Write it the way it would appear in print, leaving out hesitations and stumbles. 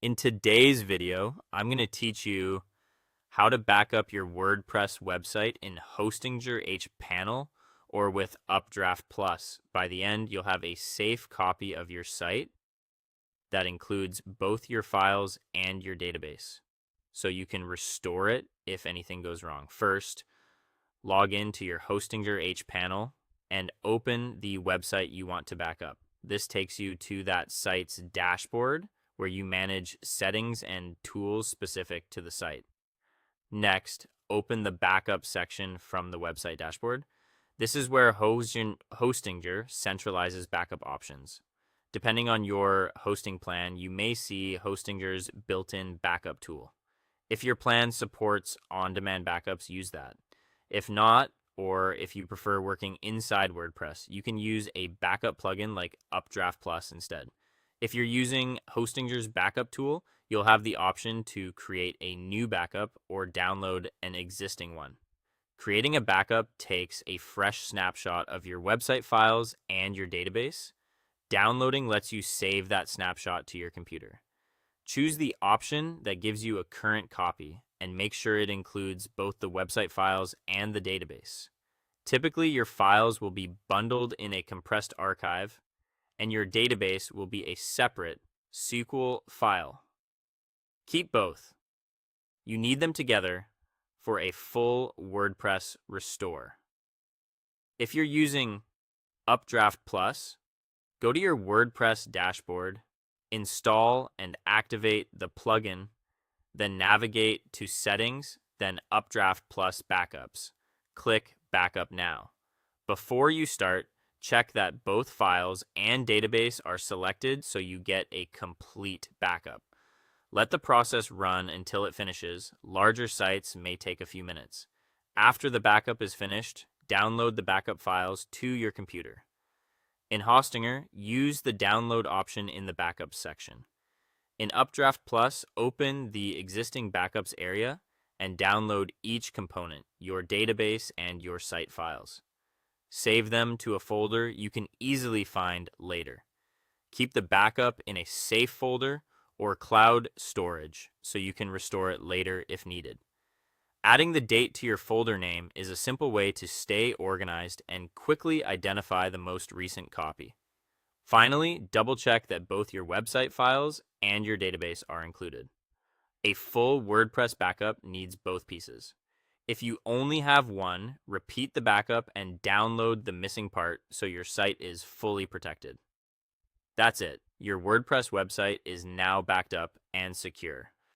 In today's video, I'm going to teach you how to back up your WordPress website in Hostinger hPanel or with Updraft Plus. By the end, you'll have a safe copy of your site that includes both your files and your database, so you can restore it if anything goes wrong. First, log into your Hostinger hPanel and open the website you want to back up. This takes you to that site's dashboard where you manage settings and tools specific to the site. Next, open the backup section from the website dashboard. This is where Hostinger centralizes backup options. Depending on your hosting plan, you may see Hostinger's built-in backup tool. If your plan supports on-demand backups, use that. If not, or if you prefer working inside WordPress, you can use a backup plugin like Updraft Plus instead. If you're using Hostinger's backup tool, you'll have the option to create a new backup or download an existing one. Creating a backup takes a fresh snapshot of your website files and your database. Downloading lets you save that snapshot to your computer. Choose the option that gives you a current copy and make sure it includes both the website files and the database. Typically, your files will be bundled in a compressed archive, and your database will be a separate SQL file. Keep both. You need them together for a full WordPress restore. If you're using Updraft Plus, go to your WordPress dashboard, install and activate the plugin, then navigate to Settings, then Updraft Plus Backups. Click Backup Now. Before you start, check that both files and database are selected so you get a complete backup. Let the process run until it finishes. Larger sites may take a few minutes. After the backup is finished, download the backup files to your computer. In Hostinger, use the download option in the backups section. In Updraft Plus, open the existing backups area and download each component, your database and your site files. Save them to a folder you can easily find later. Keep the backup in a safe folder or cloud storage so you can restore it later if needed. Adding the date to your folder name is a simple way to stay organized and quickly identify the most recent copy. Finally, double-check that both your website files and your database are included. A full WordPress backup needs both pieces. If you only have one, repeat the backup and download the missing part so your site is fully protected. That's it. Your WordPress website is now backed up and secure.